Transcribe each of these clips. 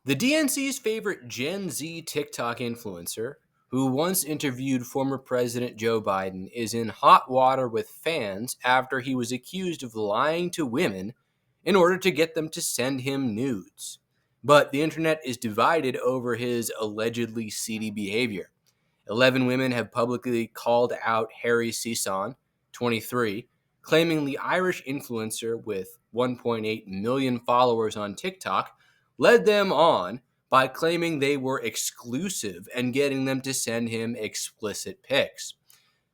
The DNC's favorite Gen Z TikTok influencer, who once interviewed former President Joe Biden, is in hot water with fans after he was accused of lying to women in order to get them to send him nudes. But the internet is divided over his allegedly seedy behavior. 11 women have publicly called out Harry Sisson, 23, claiming the Irish influencer with 1.8 million followers on TikTok led them on by claiming they were exclusive and getting them to send him explicit pics.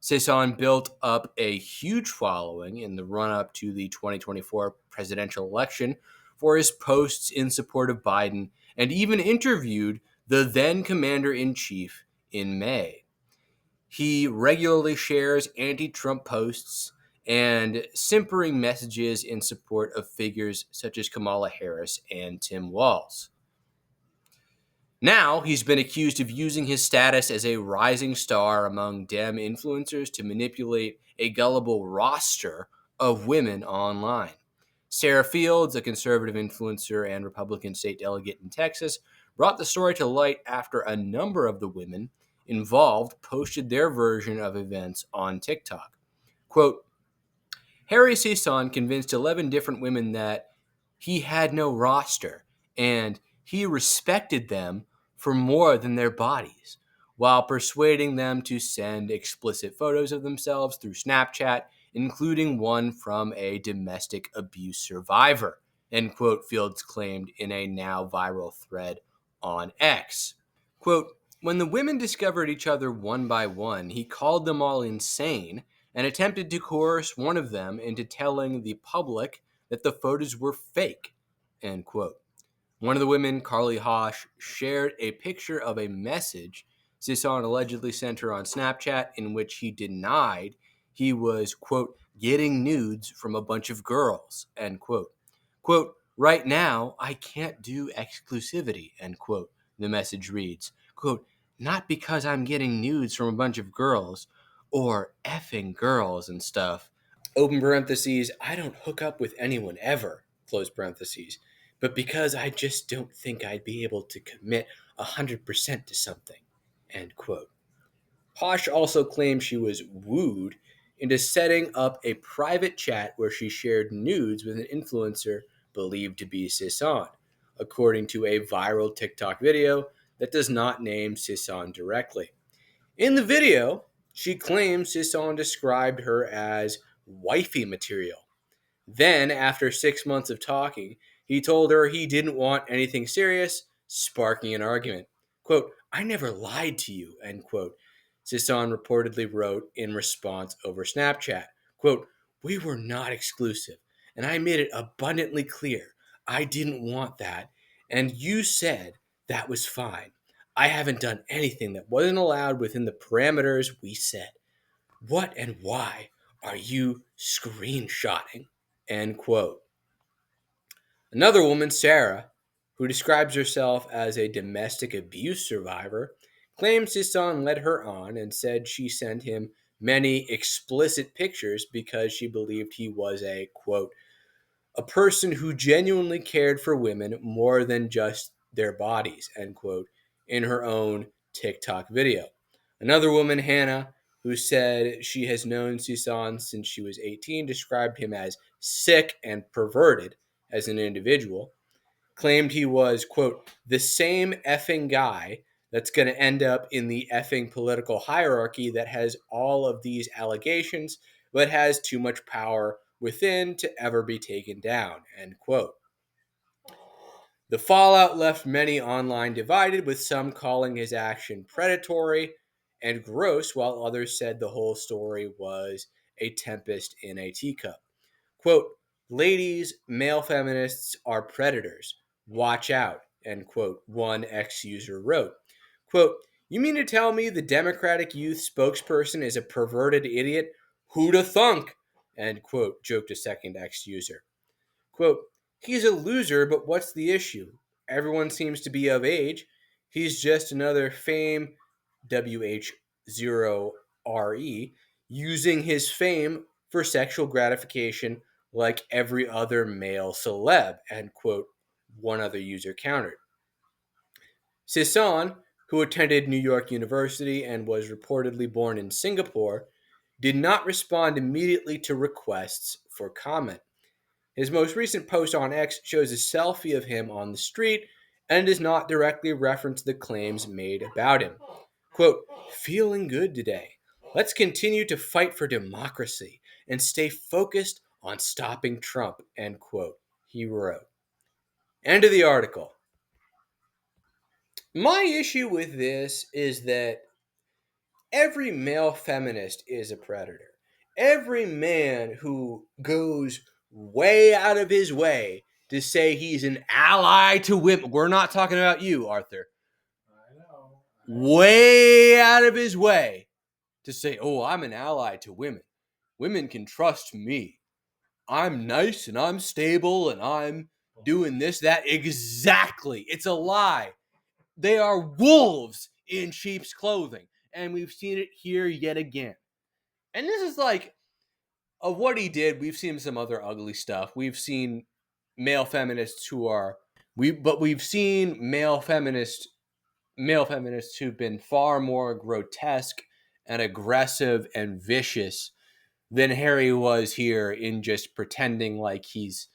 Sisson built up a huge following in the run up to the 2024 presidential election for his posts in support of Biden and even interviewed the then commander in chief in May. He regularly shares anti Trump posts and simpering messages in support of figures such as Kamala Harris and Tim Walz. Now, he's been accused of using his status as a rising star among Dem influencers to manipulate a gullible roster of women online. Sarah Fields, a conservative influencer and Republican state delegate in Texas, brought the story to light after a number of the women involved posted their version of events on TikTok. Quote, Harry Sisson convinced 11 different women that he had no roster and he respected them for more than their bodies, while persuading them to send explicit photos of themselves through Snapchat, including one from a domestic abuse survivor, end quote, Fields claimed in a now viral thread on X. Quote, when the women discovered each other one by one, he called them all insane and attempted to coerce one of them into telling the public that the photos were fake, end quote. One of the women, Carly Hosh, shared a picture of a message Sisson allegedly sent her on Snapchat in which he denied he was, quote, getting nudes from a bunch of girls, end quote. Quote, right now, I can't do exclusivity, end quote, the message reads. Quote, not because I'm getting nudes from a bunch of girls or effing girls and stuff. Open parentheses, I don't hook up with anyone ever, close parentheses, but because I just don't think I'd be able to commit 100% to something, end quote. Posh also claimed she was wooed into setting up a private chat where she shared nudes with an influencer believed to be Sisson, according to a viral TikTok video that does not name Sisson directly. In the video, she claims Sisson described her as wifey material. Then, after 6 months of talking, he told her he didn't want anything serious, sparking an argument. Quote, I never lied to you, end quote. Sisson reportedly wrote in response over Snapchat. Quote, we were not exclusive, and I made it abundantly clear I didn't want that, and you said that was fine. I haven't done anything that wasn't allowed within the parameters we set. What and why are you screenshotting? End quote. Another woman, Sarah, who describes herself as a domestic abuse survivor, claims Sisson led her on and said she sent him many explicit pictures because she believed he was a, quote, a person who genuinely cared for women more than just their bodies, end quote, in her own TikTok video. Another woman, Hannah, who said she has known Sisson since she was 18, described him as sick and perverted as an individual, claimed he was, quote, the same effing guy that's going to end up in the effing political hierarchy that has all of these allegations, but has too much power within to ever be taken down, end quote. The fallout left many online divided, with some calling his action predatory and gross, while others said the whole story was a tempest in a teacup. Quote, ladies, male feminists are predators. Watch out, end quote, one X user wrote. Quote, you mean to tell me the Democratic Youth spokesperson is a perverted idiot? Who'da thunk? End quote, joked a second X user. Quote, he's a loser, but what's the issue? Everyone seems to be of age. He's just another fame, WH0RE, using his fame for sexual gratification like every other male celeb, end quote, one other user countered. Sisson, who attended New York University and was reportedly born in Singapore, did not respond immediately to requests for comment. His most recent post on X shows a selfie of him on the street and does not directly reference the claims made about him. Quote, feeling good today. Let's continue to fight for democracy and stay focused on stopping Trump, end quote, he wrote. End of the article. My issue with this is that every male feminist is a predator. Every man who goes way out of his way to say he's an ally to women. We're not talking about you, Arthur. I know. Way out of his way to say, oh, I'm an ally to women. Women can trust me. I'm nice and I'm stable and I'm doing this, that. Exactly. It's a lie. They are wolves in sheep's clothing. And we've seen it here yet again. And this is like, of what he did, we've seen some other ugly stuff. We've seen male feminists we've seen male feminists who've been far more grotesque and aggressive and vicious than Harry was here in just pretending like he's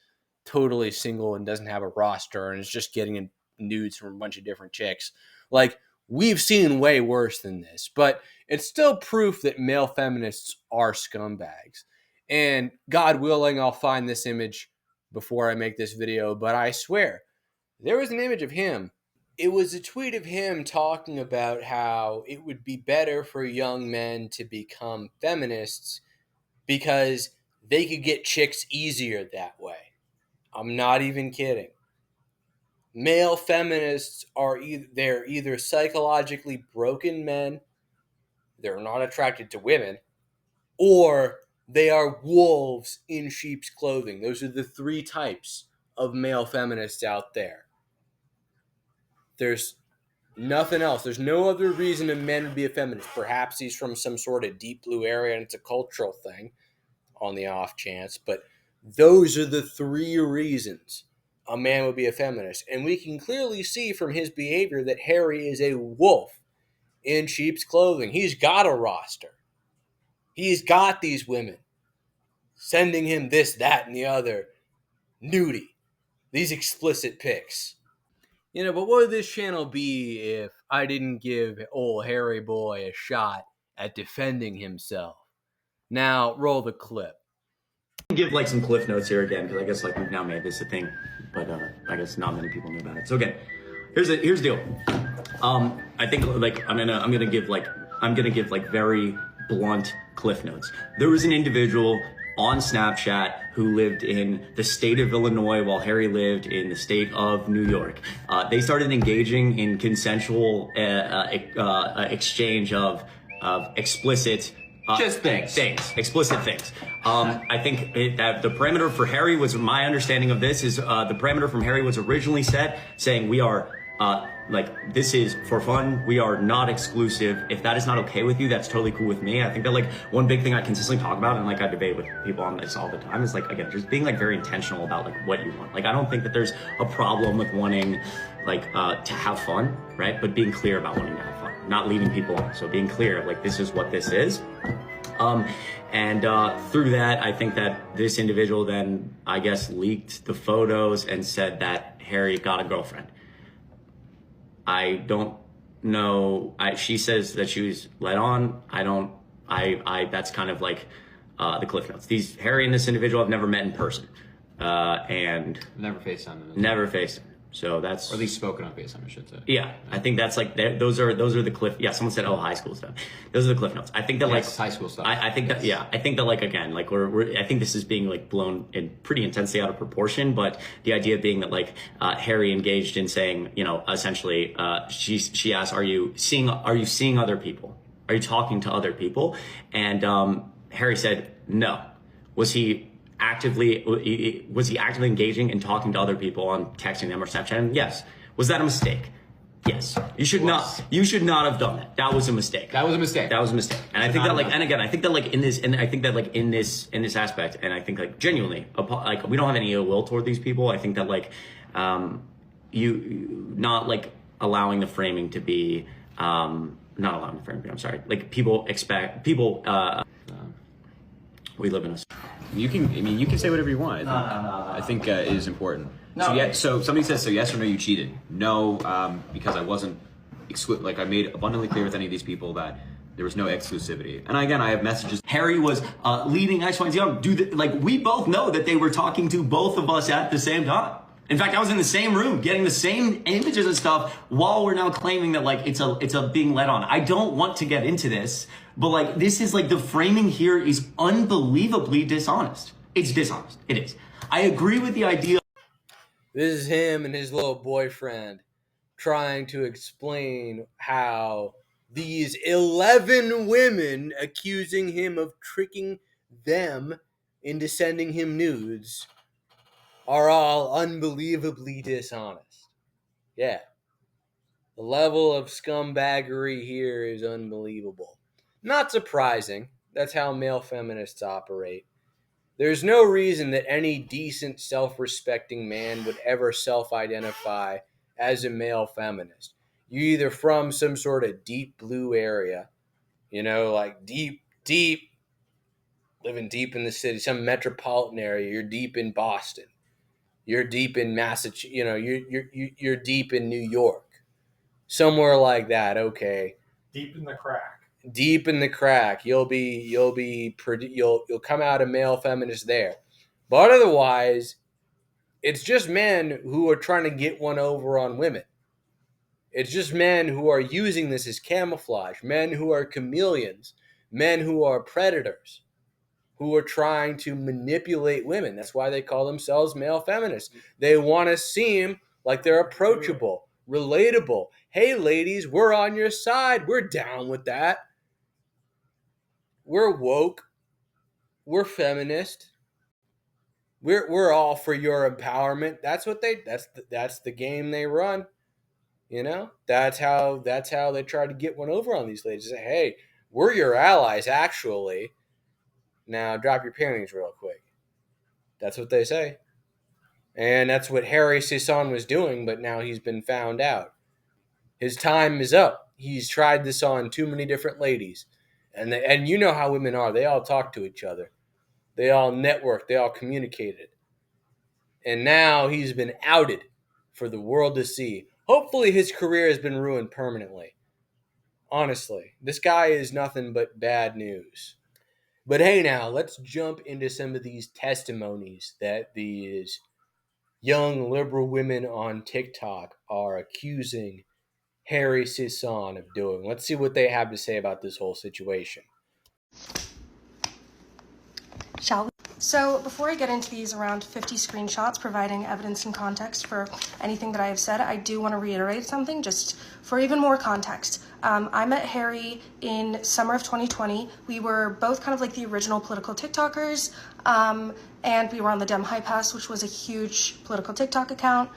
totally single and doesn't have a roster and is just getting in nudes from a bunch of different chicks. Like, we've seen way worse than this, but it's still proof that male feminists are scumbags. And God willing, I'll find this image before I make this video, but I swear, there was an image of him. It was a tweet of him talking about how it would be better for young men to become feminists because they could get chicks easier that way. I'm not even kidding. Male feminists are either psychologically broken men, they're not attracted to women, or they are wolves in sheep's clothing. Those are the three types of male feminists out there. There's nothing else. There's no other reason a man would be a feminist. Perhaps he's from some sort of deep blue area and it's a cultural thing on the off chance, but those are the three reasons a man would be a feminist. And we can clearly see from his behavior that Harry is a wolf in sheep's clothing. He's got a roster. He's got these women sending him this, that, and the other nudie, these explicit pics. You know, but what would this channel be if I didn't give old Harry boy a shot at defending himself? Now, roll the clip. Give like some cliff notes here again, because I guess like we've now made this a thing, but I guess not many people knew about it. So again, here's the deal. I think like I'm gonna give like very blunt cliff notes. There was an individual on Snapchat who lived in the state of Illinois while Harry lived in the state of New York. They started engaging in consensual exchange of explicit just things. Explicit things. I think that the parameter for Harry was, my understanding of this is the parameter from Harry was originally set saying we are like, this is for fun. We are not exclusive. If that is not okay with you, that's totally cool with me. I think that like one big thing I consistently talk about and like I debate with people on this all the time is like, again, just being like very intentional about like what you want. Like, I don't think that there's a problem with wanting like to have fun, right? But being clear about wanting to have fun, not leading people on. So being clear, like, this is what this is. Through that, I think that this individual then, I guess, leaked the photos and said that Harry got a girlfriend. I don't know. She says that she was led on. That's kind of like the cliff notes. Harry and this individual I've never met in person. And Never faced him. never faced him. So that's, or at least spoken on FaceTime, I should say. Yeah, I think that's like those are the cliff. Yeah, someone said, "Oh, high school stuff." Those are the cliff notes. I think that like high school stuff. I think that I think that like again, like I think this is being like blown in pretty intensely out of proportion. But the idea being that like Harry engaged in saying, you know, essentially, she asked, "Are you seeing other people? Are you talking to other people?" And Harry said, "No." Was he actively engaging and talking to other people on texting them or Snapchatting? Yes. Was that a mistake? Yes. You should not have done that. That was a mistake. That was a mistake. And I think that like, and again, I think that like in this aspect, and I think like genuinely, like, we don't have any ill will toward these people. I think that like, you not like allowing the framing to be, not allowing the framing, I'm sorry, like people we live in a... You can say whatever you want. I think it is important. No. So somebody says, so yes or no, you cheated. No, because I wasn't, I made abundantly clear with any of these people that there was no exclusivity. And again, I have messages. Harry was leading X, Y, and Z. We both know that they were talking to both of us at the same time. In fact, I was in the same room getting the same images and stuff while we're now claiming that like it's a being led on. I don't want to get into this, but like this is like the framing here is unbelievably dishonest. It's dishonest. It is. I agree with the idea. This is him and his little boyfriend trying to explain how these 11 women accusing him of tricking them into sending him nudes are all unbelievably dishonest. Yeah. The level of scumbaggery here is unbelievable. Not surprising. That's how male feminists operate. There's no reason that any decent, self-respecting man would ever self-identify as a male feminist. You're either from some sort of deep blue area, like deep, living deep in the city, some metropolitan area. You're deep in Boston. You're deep in Massachusetts. You're deep in New York, somewhere like that. Okay, deep in the crack. Deep in the crack. You'll come out a male feminist there, but otherwise, it's just men who are trying to get one over on women. It's just men who are using this as camouflage. Men who are chameleons. Men who are predators. Who are trying to manipulate women. That's why they call themselves male feminists. They want to seem like they're approachable, relatable. Hey, ladies, we're on your side. We're down with that. We're woke. We're feminist. We're all for your empowerment. That's the game they run. That's how they try to get one over on these ladies. Say, hey, we're your allies, actually. Now, drop your panties real quick. That's what they say. And that's what Harry Sisson was doing, but now he's been found out. His time is up. He's tried this on too many different ladies. And you know how women are. They all talk to each other. They all network. They all communicated. And now he's been outed for the world to see. Hopefully his career has been ruined permanently. Honestly, this guy is nothing but bad news. But hey, now, let's jump into some of these testimonies that these young liberal women on TikTok are accusing Harry Sisson of doing. Let's see what they have to say about this whole situation. Shall we? So before I get into these around 50 screenshots providing evidence and context for anything that I have said, I do want to reiterate something just for even more context. I met Harry in summer of 2020. We were both kind of like the original political TikTokers, and we were on the Dem High Pass, which was a huge political TikTok account.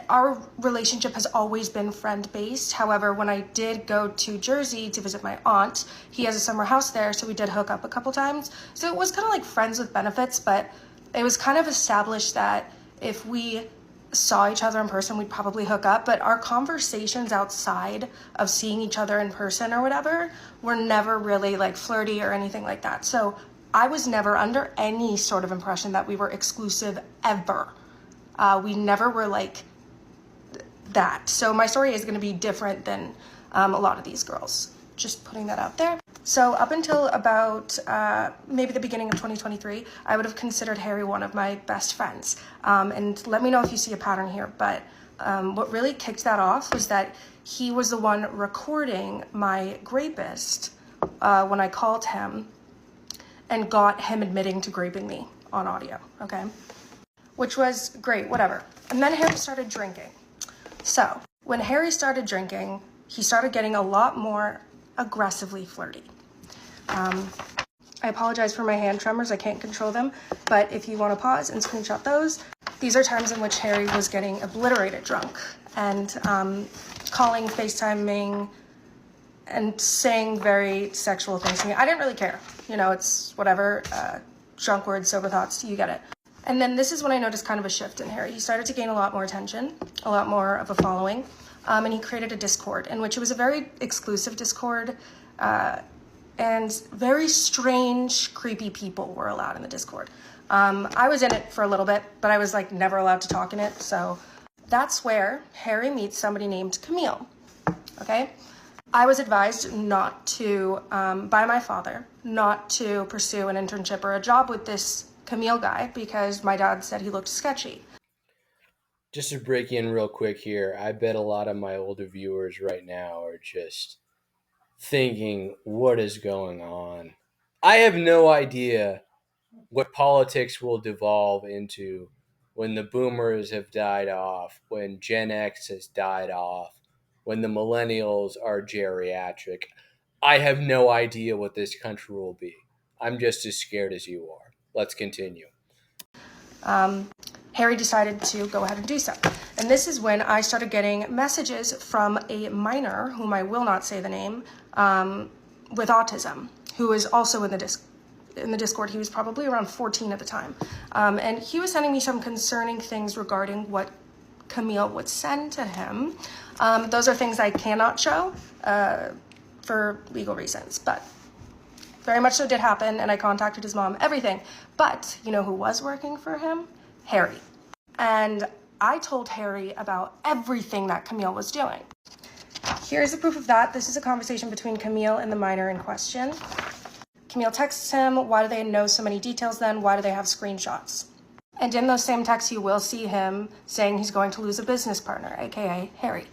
Our relationship has always been friend-based. However, when I did go to Jersey to visit my aunt, he has a summer house there, so we did hook up a couple times. So it was kind of like friends with benefits, but it was kind of established that if we saw each other in person, we'd probably hook up. But our conversations outside of seeing each other in person or whatever were never really like flirty or anything like that. So I was never under any sort of impression that we were exclusive ever. We never were like that. So my story is going to be different than a lot of these girls. Just putting that out there. So up until about maybe the beginning of 2023, I would have considered Harry one of my best friends. And let me know if you see a pattern here. But what really kicked that off was that he was the one recording my rapist when I called him and got him admitting to raping me on audio, okay? Which was great, whatever. And then Harry started drinking. So when Harry started drinking, he started getting a lot more aggressively flirty. I apologize for my hand tremors. I can't control them. But if you want to pause and screenshot those, these are times in which Harry was getting obliterated drunk and calling, FaceTiming, and saying very sexual things to me. I didn't really care. It's whatever. Drunk words, sober thoughts. You get it. And then this is when I noticed kind of a shift in Harry. He started to gain a lot more attention, a lot more of a following, and he created a Discord in which it was a very exclusive Discord, and very strange, creepy people were allowed in the Discord. I was in it for a little bit, but I was like never allowed to talk in it. So that's where Harry meets somebody named Camille. Okay. I was advised not to, by my father, not to pursue an internship or a job with this Camille guy because my dad said he looked sketchy. Just to break in real quick here, I bet a lot of my older viewers right now are just thinking, what is going on? I have no idea what politics will devolve into when the boomers have died off, when Gen X has died off, when the millennials are geriatric. I have no idea what this country will be. I'm just as scared as you are. Let's continue. Harry decided to go ahead and do so. And this is when I started getting messages from a minor, whom I will not say the name, with autism, who is also in the Discord. He was probably around 14 at the time. And he was sending me some concerning things regarding what Camille would send to him. Those are things I cannot show for legal reasons, but very much so did happen, and I contacted his mom, everything. But you know who was working for him? Harry. And I told Harry about everything that Camille was doing. Here's the proof of that. This is a conversation between Camille and the minor in question. Camille texts him, why do they know so many details then? Why do they have screenshots? And in those same texts, you will see him saying he's going to lose a business partner, aka Harry.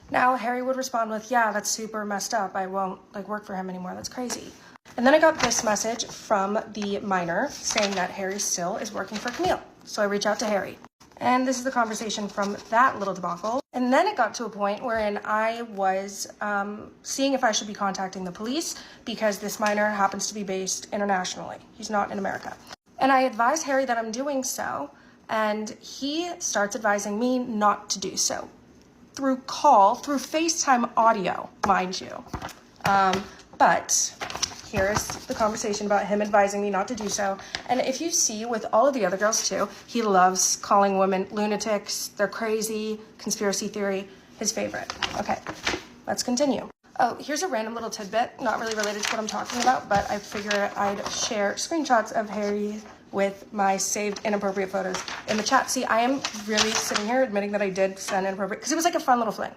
Now, Harry would respond with, yeah, that's super messed up. I won't work for him anymore. That's crazy. And then I got this message from the minor saying that Harry still is working for Camille. So I reach out to Harry. And this is the conversation from that little debacle. And then it got to a point wherein I was seeing if I should be contacting the police because this minor happens to be based internationally. He's not in America. And I advised Harry that I'm doing so, and he starts advising me not to do so. Through FaceTime audio, mind you. But here's the conversation about him advising me not to do so. And if you see with all of the other girls too, he loves calling women lunatics, they're crazy, conspiracy theory, his favorite. Okay, let's continue. Oh, here's a random little tidbit, not really related to what I'm talking about, but I figured I'd share screenshots of Harry with my saved inappropriate photos in the chat. See, I am really sitting here admitting that I did send inappropriate, because it was like a fun little fling.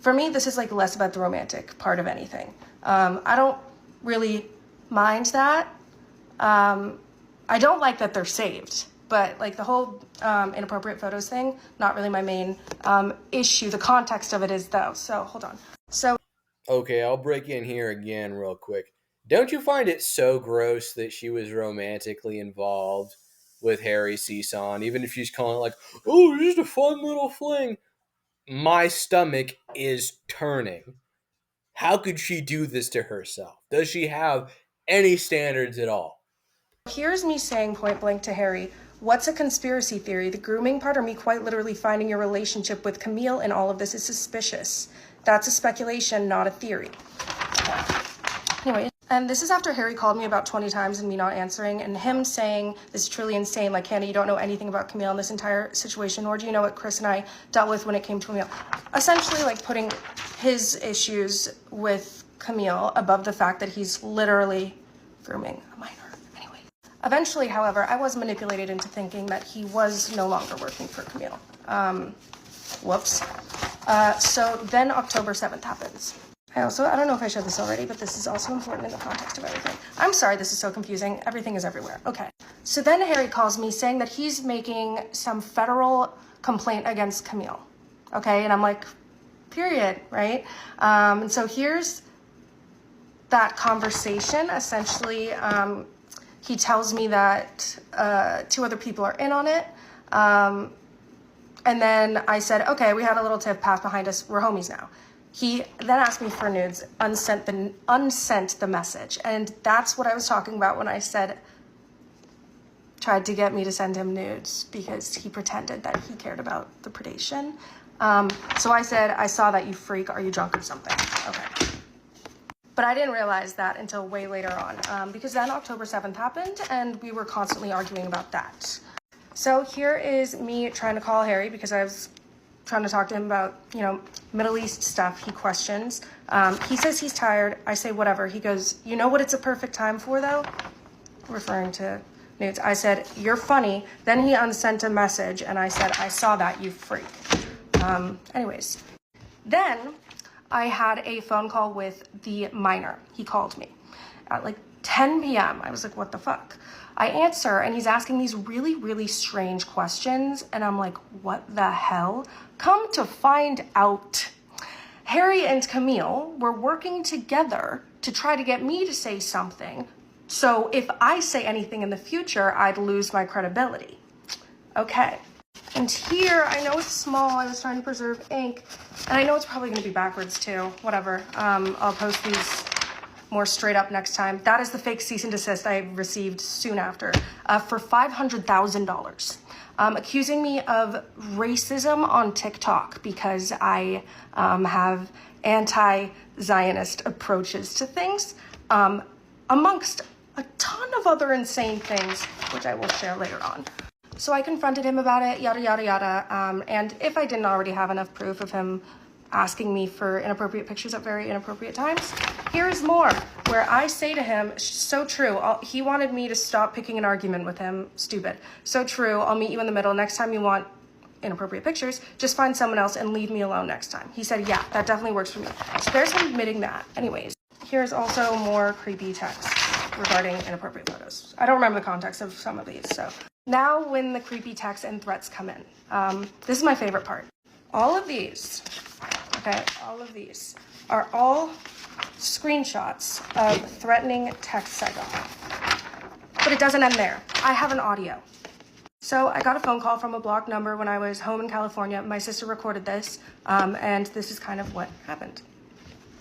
For me, this is like less about the romantic part of anything. I don't really mind that. I don't like that they're saved, but like the whole inappropriate photos thing, not really my main issue. The context of it is though, so hold on. Okay, I'll break in here again real quick. Don't you find it so gross that she was romantically involved with Harry Sisson, even if she's calling it like, oh, just a fun little fling? My stomach is turning. How could she do this to herself? Does she have any standards at all? Here's me saying point blank to Harry, what's a conspiracy theory? The grooming part or me quite literally finding your relationship with Camille and all of this is suspicious. That's a speculation, not a theory. Anyway, and this is after Harry called me about 20 times and me not answering, and him saying, this is truly insane, like, Hannah, you don't know anything about Camille in this entire situation, nor do you know what Chris and I dealt with when it came to Camille. Essentially, like, putting his issues with Camille above the fact that he's literally grooming a minor. Anyway. Eventually, however, I was manipulated into thinking that he was no longer working for Camille. Whoops. So then October 7th happens. I don't know if I showed this already, but this is also important in the context of everything. I'm sorry, this is so confusing. Everything is everywhere. Okay. So then Harry calls me saying that he's making some federal complaint against Camille. Okay. And I'm like, period. Right. And so here's that conversation. Essentially, he tells me that 2 other people are in on it. And then I said, okay, we had a little tiff pass behind us. We're homies now. He then asked me for nudes, unsent the message. And that's what I was talking about when I said, tried to get me to send him nudes because he pretended that he cared about the predation. So I said, I saw that, you freak. Are you drunk or something? Okay. But I didn't realize that until way later on because then October 7th happened and we were constantly arguing about that. So here is me trying to call Harry because I was trying to talk to him about, Middle East stuff. He questions. He says he's tired. I say whatever. He goes, you know what it's a perfect time for, though? Referring to nudes. I said, you're funny. Then he unsent a message, and I said, I saw that, you freak. Anyways. Then I had a phone call with the minor. He called me at like 10 p.m. I was like, what the fuck? I answer, and he's asking these really, really strange questions, and I'm like, what the hell? Come to find out, Harry and Camille were working together to try to get me to say something, so if I say anything in the future, I'd lose my credibility. Okay. And here, I know it's small, I was trying to preserve ink, and I know it's probably going to be backwards too, whatever. I'll post these more straight up next time. That is the fake cease and desist I received soon after for $500,000, accusing me of racism on TikTok because I have anti-Zionist approaches to things, amongst a ton of other insane things, which I will share later on. So I confronted him about it, yada, yada, yada. And if I didn't already have enough proof of him asking me for inappropriate pictures at very inappropriate times, here's more, where I say to him, so true, he wanted me to stop picking an argument with him, stupid. So true, I'll meet you in the middle. Next time you want inappropriate pictures, just find someone else and leave me alone next time. He said, yeah, that definitely works for me. So there's him admitting that. Anyways, here's also more creepy text regarding inappropriate photos. I don't remember the context of some of these, so. Now when the creepy texts and threats come in, this is my favorite part. All of these are all screenshots of threatening texts I got. But it doesn't end there. I have an audio. So I got a phone call from a blocked number when I was home in California. My sister recorded this, and this is kind of what happened.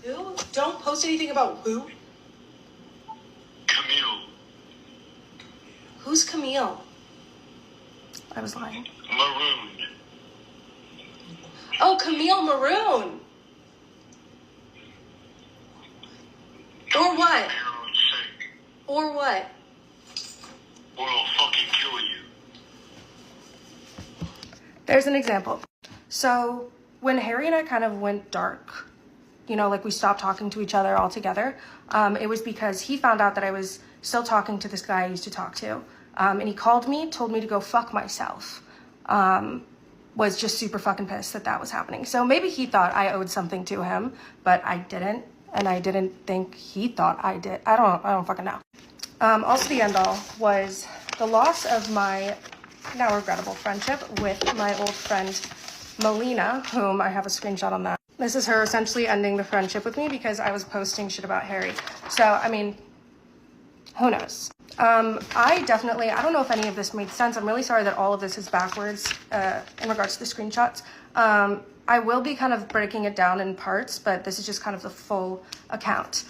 Who? Don't post anything about who? Camille. Who's Camille? I was lying. Maroon. Oh, Camille Maroon. Or what? Or what? Or I'll fucking kill you. There's an example. So when Harry and I kind of went dark, like we stopped talking to each other altogether, it was because he found out that I was still talking to this guy I used to talk to. And he called me, told me to go fuck myself. Was just super fucking pissed that was happening. So maybe he thought I owed something to him, but I didn't. And I didn't think he thought I did. I don't fucking know. Also the end all was the loss of my now regrettable friendship with my old friend Melina, whom I have a screenshot on that. This is her essentially ending the friendship with me because I was posting shit about Harry. So, I mean, who knows? I don't know if any of this made sense. I'm really sorry that all of this is backwards in regards to the screenshots. I will be kind of breaking it down in parts, but this is just kind of the full account.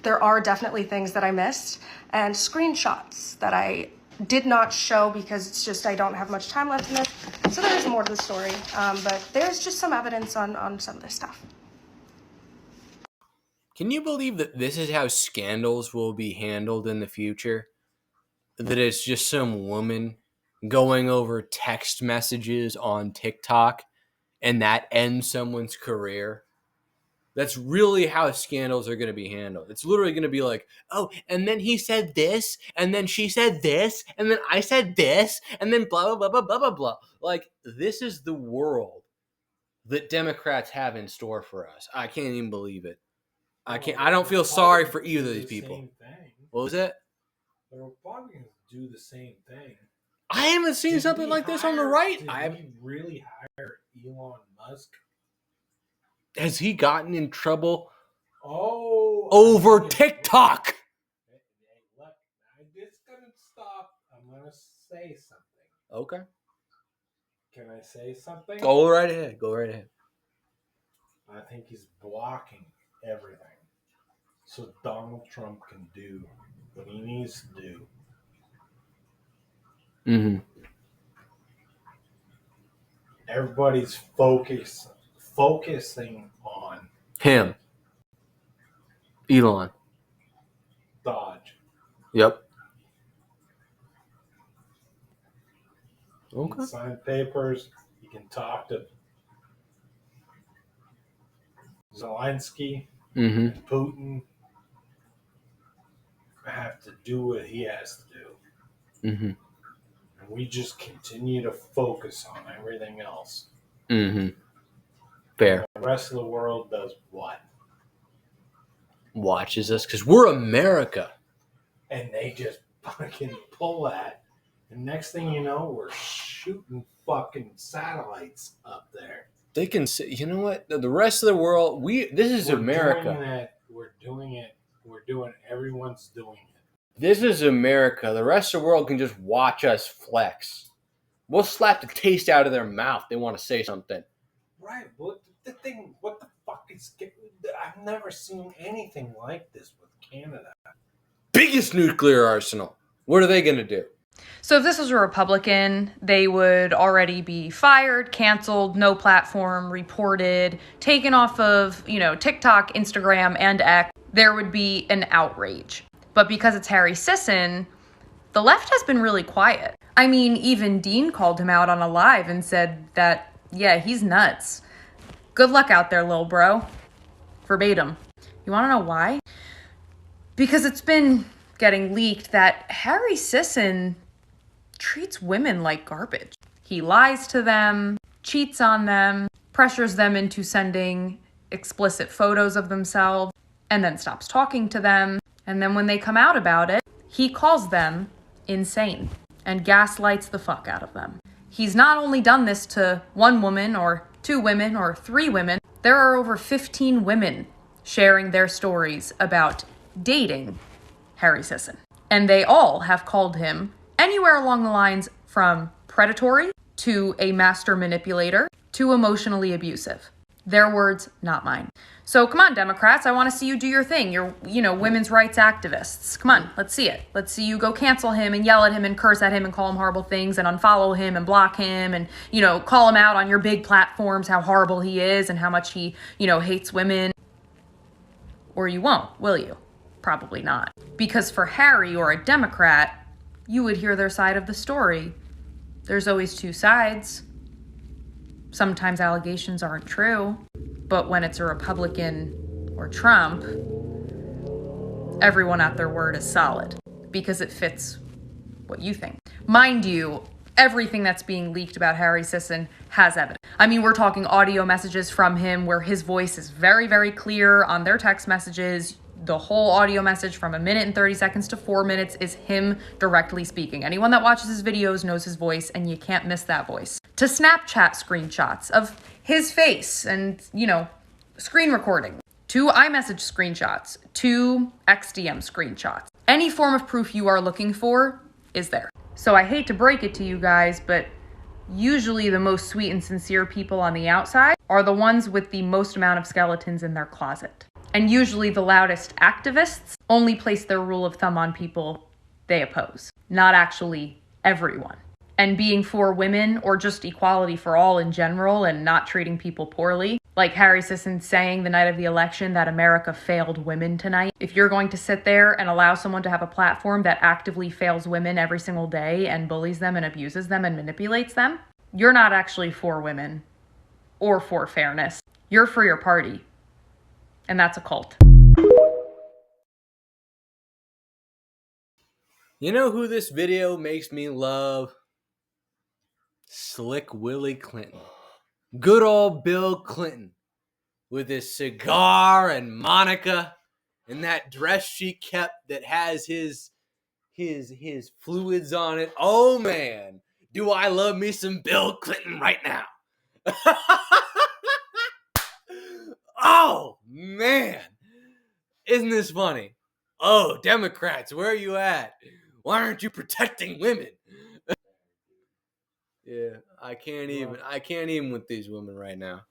There are definitely things that I missed and screenshots that I did not show because it's just I don't have much time left in this. So there is more to the story, but there's just some evidence on some of this stuff. Can you believe that this is how scandals will be handled in the future? That it's just some woman going over text messages on TikTok and that ends someone's career? That's really how scandals are going to be handled. It's literally going to be like, oh, and then he said this, and then she said this, and then I said this, and then blah, blah, blah, blah, blah, blah. Like, this is the world that Democrats have in store for us. I can't even believe it. I don't feel sorry for either of these people. What was it? The Republicans do the same thing. I haven't seen something like this on the right. Did we really hire Elon Musk? Has he gotten in trouble over TikTok? Hey, look, I'm just gonna stop. I'm gonna say something. Okay. Can I say something? Go right ahead. I think he's blocking everything so Donald Trump can do what he needs to do. Mm-hmm. Everybody's focusing on Him. Elon. Dodge. Yep. You can sign papers. You can talk to Zelensky and Putin. Have to do what he has to do. And we just continue to focus on everything else. Fair. The rest of the world does what? Watches us because we're America. And they just fucking pull that. And next thing you know, we're shooting fucking satellites up there. They can say, you know what? The rest of the world, this is America. We're doing it. Everyone's doing it. This is America. The rest of the world can just watch us flex. We'll slap the taste out of their mouth. They want to say something. Right. What the fuck is... I've never seen anything like this with Canada. Biggest nuclear arsenal. What are they going to do? So if this was a Republican, they would already be fired, canceled, no platform, reported, taken off of, TikTok, Instagram, and X. There would be an outrage. But because it's Harry Sisson, the left has been really quiet. I mean, even Dean called him out on a live and said that, yeah, he's nuts. Good luck out there, lil bro. Verbatim. You want to know why? Because it's been getting leaked that Harry Sisson treats women like garbage. He lies to them, cheats on them, pressures them into sending explicit photos of themselves, and then stops talking to them. And then when they come out about it, he calls them insane and gaslights the fuck out of them. He's not only done this to one woman or two women or three women, there are over 15 women sharing their stories about dating Harry Sisson. And they all have called him anywhere along the lines from predatory to a master manipulator to emotionally abusive. Their words, not mine. So come on, Democrats, I want to see you do your thing. You're, women's rights activists. Come on, let's see it. Let's see you go cancel him and yell at him and curse at him and call him horrible things and unfollow him and block him and, call him out on your big platforms, how horrible he is and how much he, hates women. Or you won't, will you? Probably not. Because for Harry or a Democrat, you would hear their side of the story. There's always two sides. Sometimes allegations aren't true, but when it's a Republican or Trump, everyone at their word is solid because it fits what you think. Mind you, everything that's being leaked about Harry Sisson has evidence. I mean, we're talking audio messages from him where his voice is very, very clear on their text messages. The whole audio message from 1 minute and 30 seconds to 4 minutes is him directly speaking. Anyone that watches his videos knows his voice, and you can't miss that voice. To Snapchat screenshots of his face and, screen recording. To iMessage screenshots. To XDM screenshots. Any form of proof you are looking for is there. So I hate to break it to you guys, but usually the most sweet and sincere people on the outside are the ones with the most amount of skeletons in their closet. And usually the loudest activists only place their rule of thumb on people they oppose, not actually everyone. And being for women or just equality for all in general and not treating people poorly, like Harry Sisson saying the night of the election that America failed women tonight. If you're going to sit there and allow someone to have a platform that actively fails women every single day and bullies them and abuses them and manipulates them, you're not actually for women or for fairness. You're for your party. And that's a cult. You know who this video makes me love? Slick Willie Clinton. Good old Bill Clinton. With his cigar and Monica and that dress she kept that has his fluids on it. Oh man, do I love me some Bill Clinton right now. Oh, man. Isn't this funny? Oh, Democrats, where are you at? Why aren't you protecting women? Yeah, I can't even with these women right now.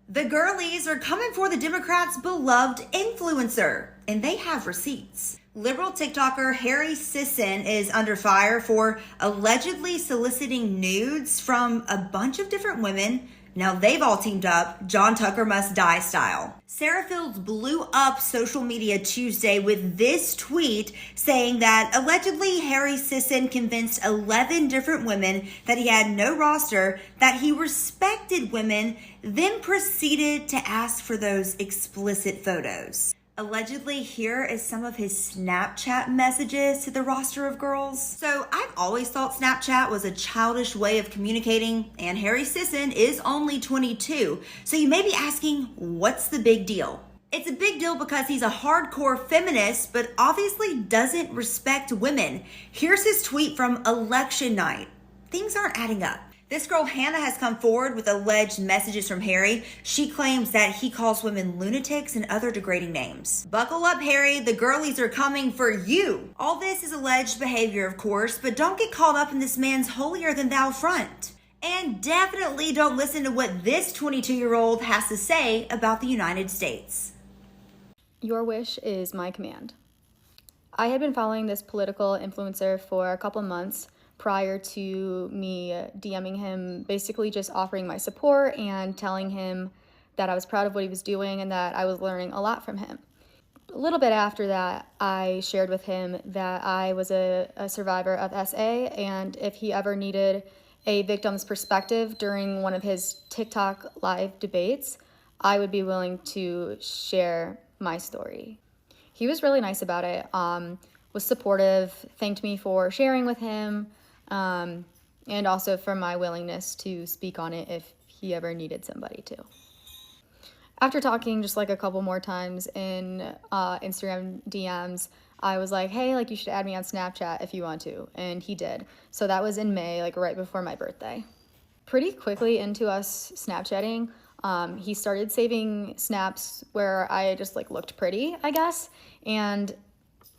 The girlies are coming for the Democrats' beloved influencer, and they have receipts. Liberal TikToker Harry Sisson is under fire for allegedly soliciting nudes from a bunch of different women Now they've all teamed up, John Tucker Must Die style. Sarah Fields blew up social media Tuesday with this tweet saying that allegedly Harry Sisson convinced 11 different women that he had no roster, that he respected women, then proceeded to ask for those explicit photos. Allegedly, here is some of his Snapchat messages to the roster of girls. So I've always thought Snapchat was a childish way of communicating, and Harry Sisson is only 22. So you may be asking, what's the big deal? It's a big deal because he's a hardcore feminist, but obviously doesn't respect women. Here's his tweet from election night. Things aren't adding up. This girl, Hannah, has come forward with alleged messages from Harry. She claims that he calls women lunatics and other degrading names. Buckle up, Harry. The girlies are coming for you. All this is alleged behavior, of course, but don't get caught up in this man's holier-than-thou front. And definitely don't listen to what this 22-year-old has to say about the United States. Your wish is my command. I had been following this political influencer for a couple months prior to me DMing him, basically just offering my support and telling him that I was proud of what he was doing and that I was learning a lot from him. A little bit after that, I shared with him that I was a survivor of SA, and if he ever needed a victim's perspective during one of his TikTok live debates, I would be willing to share my story. He was really nice about it, was supportive, thanked me for sharing with him, and also for my willingness to speak on it if he ever needed somebody to. After talking just like a couple more times in Instagram DMs, I was like, hey, like you should add me on Snapchat if you want to, and he did. So that was in May, like right before my birthday. Pretty quickly into us Snapchatting, he started saving snaps where I just like looked pretty, I guess, and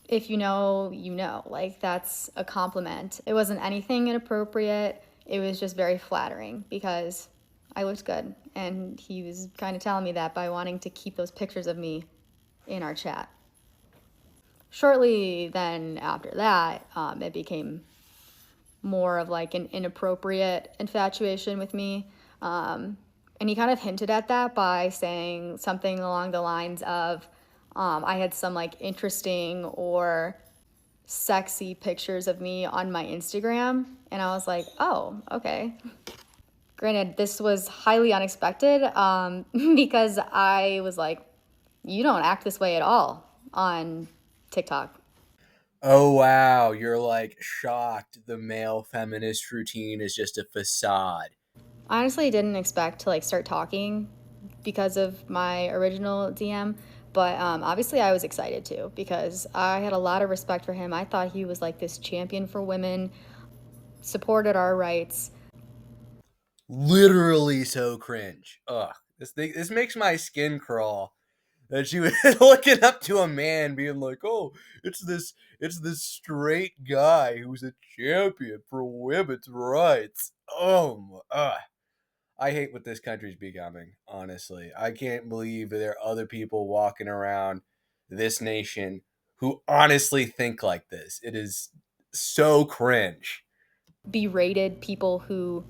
if you know, you know, like that's a compliment. It wasn't anything inappropriate. It was just very flattering because I looked good. And he was kind of telling me that by wanting to keep those pictures of me in our chat. Shortly then after that, it became more of like an inappropriate infatuation with me. And he kind of hinted at that by saying something along the lines of, I had some like interesting or sexy pictures of me on my Instagram. And I was like, oh, okay. Granted, this was highly unexpected because I was like, you don't act this way at all on TikTok. Oh, wow. You're like shocked the male feminist routine is just a facade. I honestly didn't expect to like start talking because of my original DM. But obviously I was excited too because I had a lot of respect for him. I thought he was like this champion for women, supported our rights. Literally so cringe. Ugh. This makes my skin crawl. That she was looking up to a man being like, oh, it's this straight guy who's a champion for women's rights. I hate what this country's becoming, honestly. I can't believe there are other people walking around this nation who honestly think like this. It is so cringe. Berated people who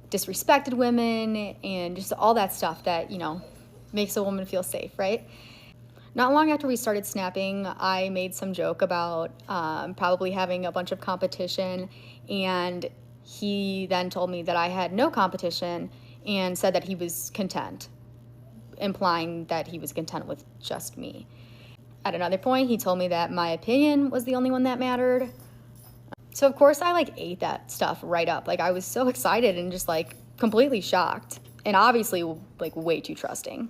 disrespected women and just all that stuff that, you know, makes a woman feel safe, right? Not long after we started snapping, I made some joke about probably having a bunch of competition, and he then told me that I had no competition and said that he was content, implying that he was content with just me. At another point, he told me that my opinion was the only one that mattered. So of course I like ate that stuff right up. Like I was so excited and just like completely shocked and obviously like way too trusting.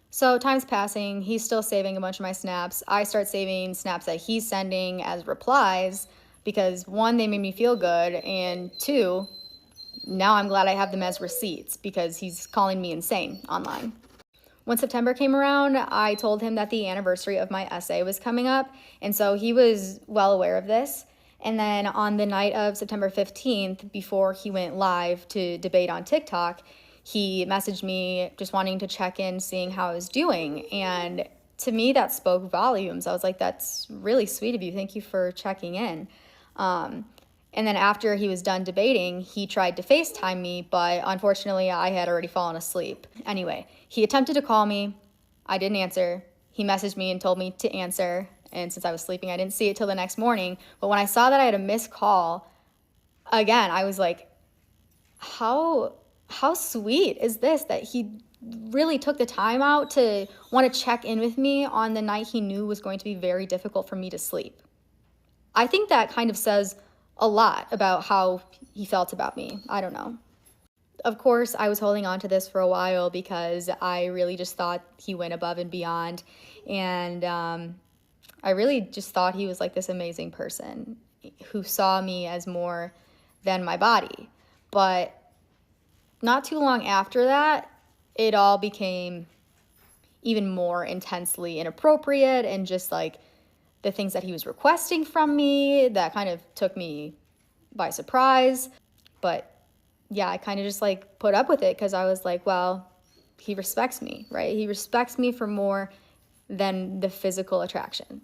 So time's passing, he's still saving a bunch of my snaps. I start saving snaps that he's sending as replies because one, they made me feel good, and two, now I'm glad I have them as receipts because he's calling me insane online. When September came around, I told him that the anniversary of my essay was coming up, and so he was well aware of this. And then on the night of September 15th, before he went live to debate on TikTok, he messaged me just wanting to check in, seeing how I was doing. And to me, that spoke volumes. I was like, that's really sweet of you. Thank you for checking in. And then after he was done debating, he tried to FaceTime me, but unfortunately I had already fallen asleep. Anyway, he attempted to call me. I didn't answer. He messaged me and told me to answer. And since I was sleeping, I didn't see it till the next morning. But when I saw that I had a missed call, again, I was like, how sweet is this that he really took the time out to want to check in with me on the night he knew was going to be very difficult for me to sleep. I think that kind of says a lot about how he felt about me. I don't know. Of course, I was holding on to this for a while because I really just thought he went above and beyond. And I really just thought he was like this amazing person who saw me as more than my body. But not too long after that, it all became even more intensely inappropriate, and just like the things that he was requesting from me, that kind of took me by surprise. But yeah, I kind of just like put up with it because I was like, well, he respects me, right? He respects me for more than the physical attraction.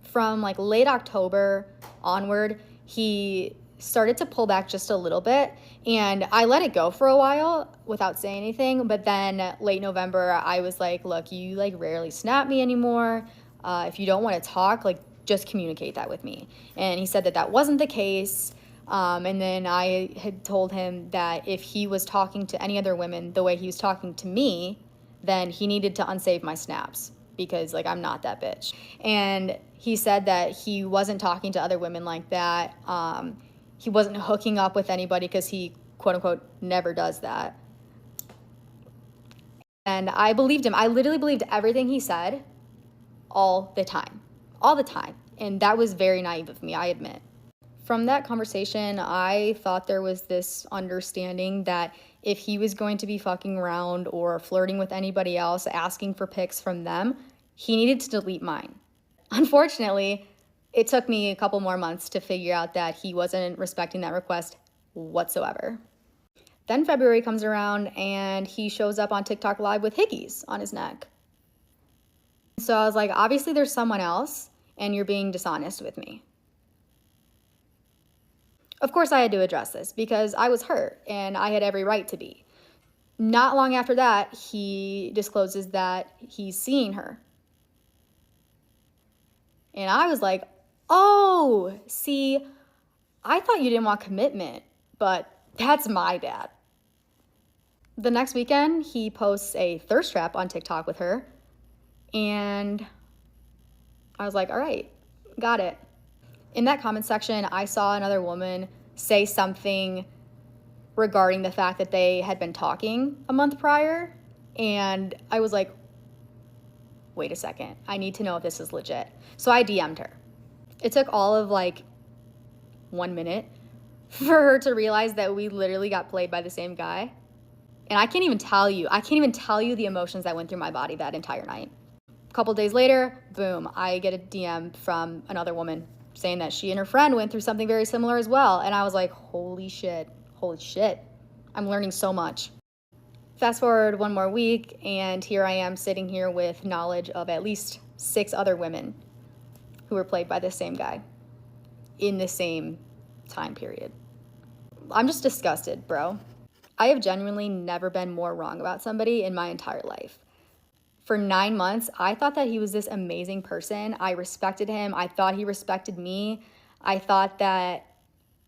From like late October onward, he started to pull back just a little bit, and I let it go for a while without saying anything. But then late November, I was like, look, you like rarely snap me anymore. If you don't want to talk, like just communicate that with me. And he said that that wasn't the case. And then I had told him that if he was talking to any other women the way he was talking to me, then he needed to unsave my snaps, because like I'm not that bitch. And he said that he wasn't talking to other women like that. He wasn't hooking up with anybody because he, quote unquote, never does that. And I believed him. I literally believed everything he said all the time. And that was very naive of me, I admit. From that conversation, I thought there was this understanding that if he was going to be fucking around or flirting with anybody else, asking for pics from them, he needed to delete mine. Unfortunately, it took me a couple more months to figure out that he wasn't respecting that request whatsoever. Then February comes around and he shows up on TikTok Live with hickeys on his neck. So I was like, obviously there's someone else and you're being dishonest with me. Of course I had to address this because I was hurt and I had every right to be. Not long after that, he discloses that he's seeing her. And I was like, oh, see, I thought you didn't want commitment, but that's my bad. The next weekend, he posts a thirst trap on TikTok with her. And I was like, all right, got it. In that comment section, I saw another woman say something regarding the fact that they had been talking a month prior. And I was like, wait a second, I need to know if this is legit. So I DM'd her. It took all of like 1 minute for her to realize that we literally got played by the same guy. And I can't even tell you the emotions that went through my body that entire night. A couple days later, boom, I get a DM from another woman saying that she and her friend went through something very similar as well. And I was like, holy shit, I'm learning so much. Fast forward one more week, and here I am sitting here with knowledge of at least 6 other women who were played by the same guy in the same time period. I'm just disgusted, bro. I have genuinely never been more wrong about somebody in my entire life. For 9 months, I thought that he was this amazing person. I respected him. I thought he respected me. I thought that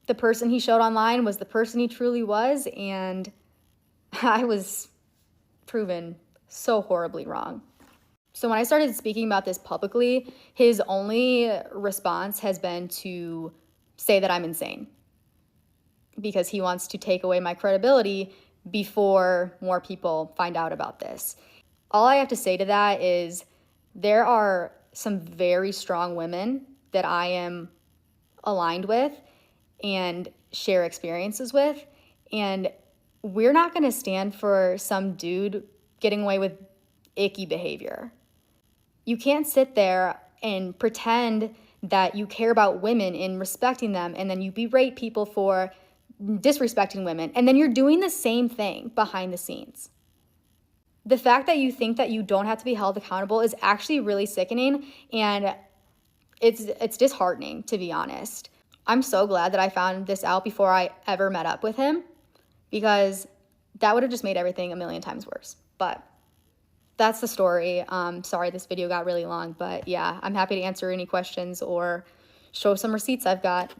the person he showed online was the person he truly was, and I was proven so horribly wrong. So when I started speaking about this publicly, his only response has been to say that I'm insane because he wants to take away my credibility before more people find out about this. All I have to say to that is there are some very strong women that I am aligned with and share experiences with, and we're not going to stand for some dude getting away with icky behavior. You can't sit there and pretend that you care about women and respecting them, and then you berate people for disrespecting women, and then you're doing the same thing behind the scenes. The fact that you think that you don't have to be held accountable is actually really sickening, and it's disheartening, to be honest. I'm so glad that I found this out before I ever met up with him, because that would have just made everything a million times worse. But that's the story. Sorry this video got really long, but yeah, I'm happy to answer any questions or show some receipts I've got.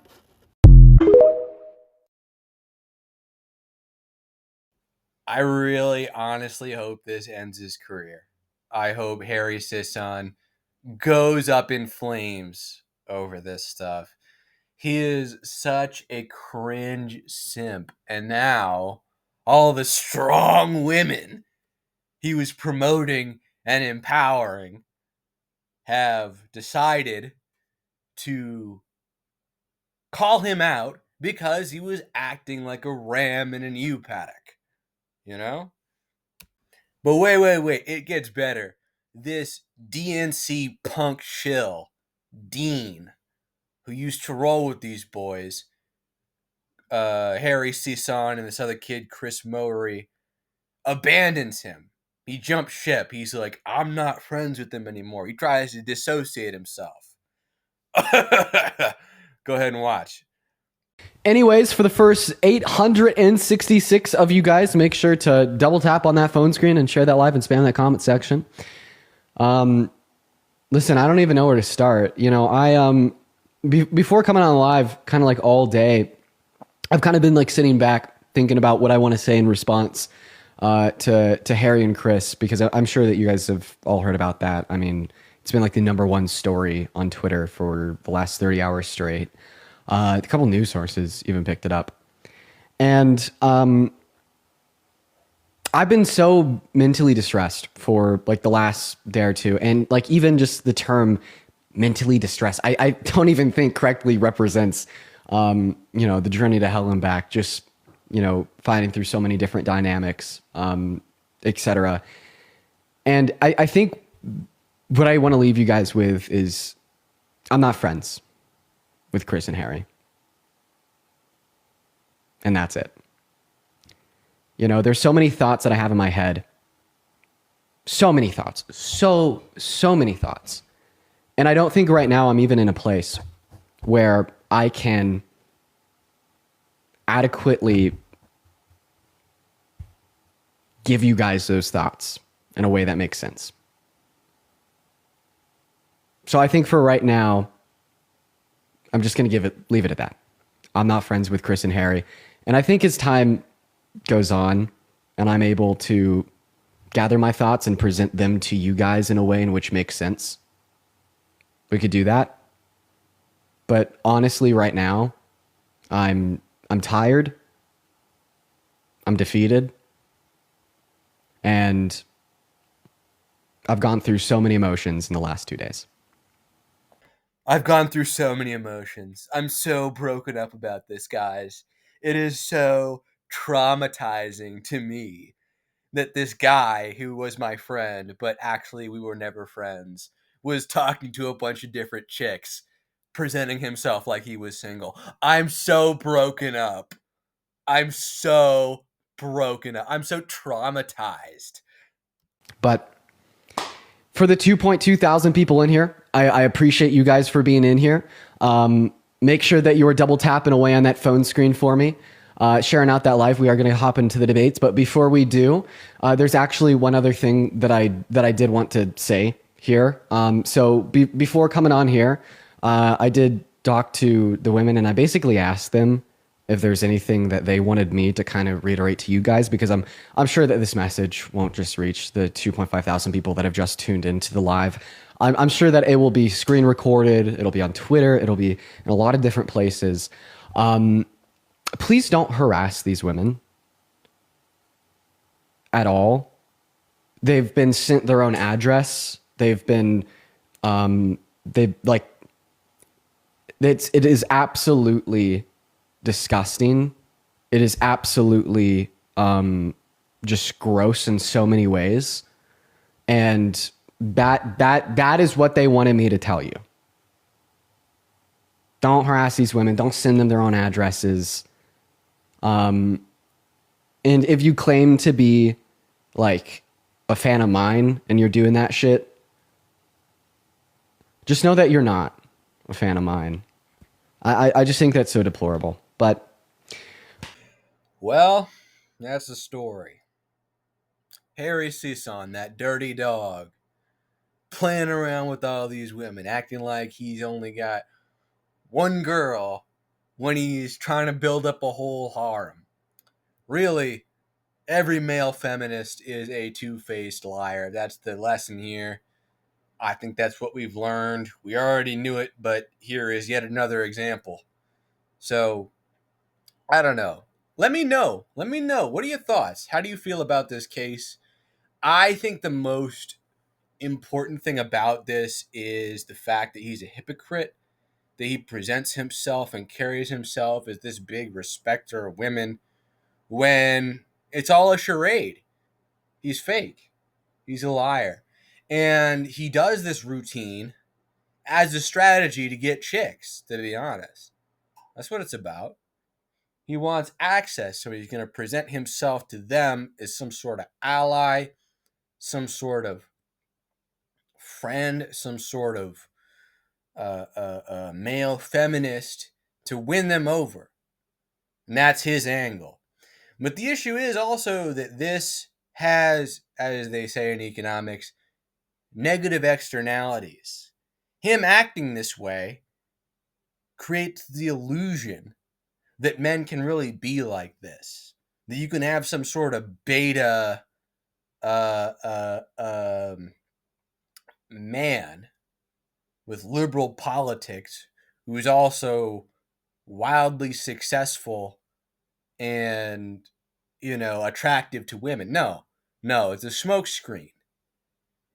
I really honestly hope this ends his career. I hope Harry Sisson goes up in flames over this stuff. He is such a cringe simp. And now all the strong women he was promoting and empowering have decided to call him out because he was acting like a ram in an ewe paddock. You know? But wait. It gets better. This DNC punk shill, Dean, who used to roll with these boys, Harry Sisson and this other kid, Chris Mowery, abandons him. He jumps ship. He's like, I'm not friends with him anymore. He tries to dissociate himself. Go ahead and watch. Anyways, for the first 866 of you guys, make sure to double tap on that phone screen and share that live and spam that comment section. Listen, I don't even know where to start. You know, before coming on live, kind of like all day, I've kind of been like sitting back thinking about what I want to say in response to Harry and Chris, because I'm sure that you guys have all heard about that. I mean, it's been like the #1 story on Twitter for the last 30 hours straight. A couple news sources even picked it up. And I've been so mentally distressed for like the last day or two. And like even just the term mentally distressed, I don't even think correctly represents, you know, the journey to hell and back, just, you know, fighting through so many different dynamics, etc. And I think what I want to leave you guys with is I'm not friends with Chris and Harry. And that's it. You know, there's so many thoughts that I have in my head. So many thoughts. So many thoughts. And I don't think right now I'm even in a place where I can adequately give you guys those thoughts in a way that makes sense. So I think for right now, I'm just going to leave it at that. I'm not friends with Chris and Harry. And I think as time goes on and I'm able to gather my thoughts and present them to you guys in a way in which makes sense, we could do that. But honestly, right now, I'm tired. I'm defeated. And I've gone through so many emotions in the last 2 days. I've gone through so many emotions. I'm so broken up about this, guys. It is so traumatizing to me that this guy who was my friend, but actually we were never friends, was talking to a bunch of different chicks, presenting himself like he was single. I'm so broken up. I'm so broken up. I'm so traumatized. But for the 2.2 thousand people in here, I appreciate you guys for being in here. Make sure that you are double tapping away on that phone screen for me, sharing out that live. We are going to hop into the debates. But before we do, there's actually one other thing that I did want to say here. So before coming on here, I did talk to the women and I basically asked them if there's anything that they wanted me to kind of reiterate to you guys, because I'm sure that this message won't just reach the 2.5 thousand people that have just tuned into the live. I'm sure that it will be screen recorded. It'll be on Twitter. It'll be in a lot of different places. Please don't harass these women at all. They've been sent their own address. They've been, it is absolutely disgusting. It is absolutely just gross in so many ways. And that is what they wanted me to tell you. Don't harass these women. Don't send them their own addresses. And if you claim to be like a fan of mine and you're doing that shit, just know that you're not a fan of mine. I just think that's so deplorable. But Well, that's the story. Harry Sisson, that dirty dog, playing around with all these women, acting like he's only got one girl when he's trying to build up a whole harem. Really, every male feminist is a two-faced liar. That's the lesson here. I think that's what we've learned. We already knew it, but here is yet another example. So, I don't know. Let me know. Let me know. What are your thoughts? How do you feel about this case? I think the most important thing about this is the fact that he's a hypocrite, that he presents himself and carries himself as this big respecter of women when it's all a charade. He's fake. He's a liar. And he does this routine as a strategy to get chicks, to be honest. That's what it's about. He wants access, so he's going to present himself to them as some sort of ally, some sort of friend, some sort of male feminist to win them over. And that's his angle. But the issue is also that this has, as they say in economics, negative externalities. Him acting this way creates the illusion that men can really be like this. That you can have some sort of beta man with liberal politics who is also wildly successful and, attractive to women. No, it's a smokescreen.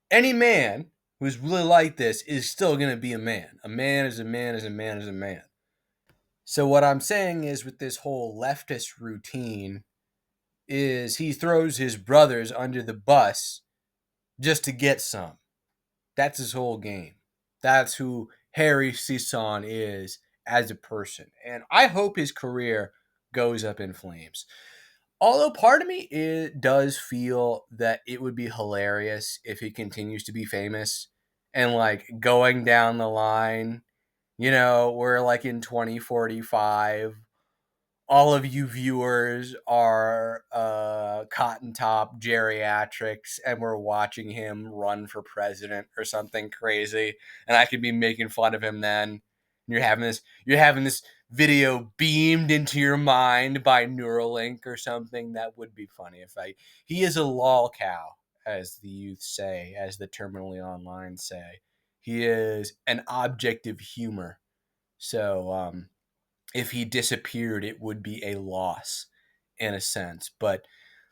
Any man who's really like this is still going to be a man. A man is a man is a man is a man. So what I'm saying is with this whole leftist routine is he throws his brothers under the bus just to get some. That's his whole game. That's who Harry Sisson is as a person. And I hope his career goes up in flames. Although part of me does feel that it would be hilarious if he continues to be famous and going down the line, we're in 2045 all of you viewers are cotton top geriatrics and we're watching him run for president or something crazy, and I could be making fun of him then. And you're having this video beamed into your mind by Neuralink or something. That would be funny. He is a lol cow, as the youth say, as the terminally online say. He is an object of humor. So if he disappeared, it would be a loss in a sense. But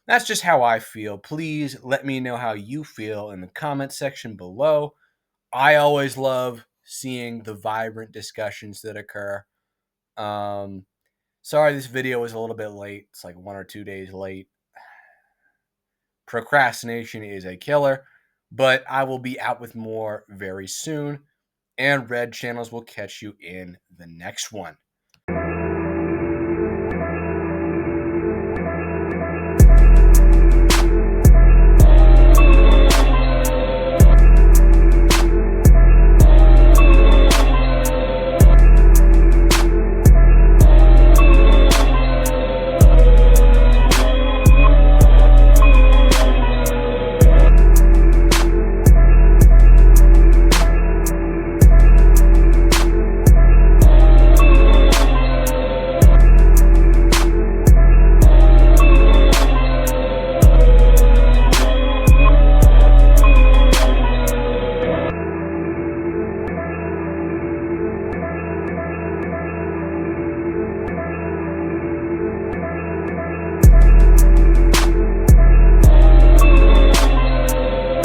that's just how I feel. Please let me know how you feel in the comment section below. I always love seeing the vibrant discussions that occur. Sorry this video was a little bit late. It's 1 or 2 days late. Procrastination is a killer, but I will be out with more very soon. And Red Channels will catch you in the next one.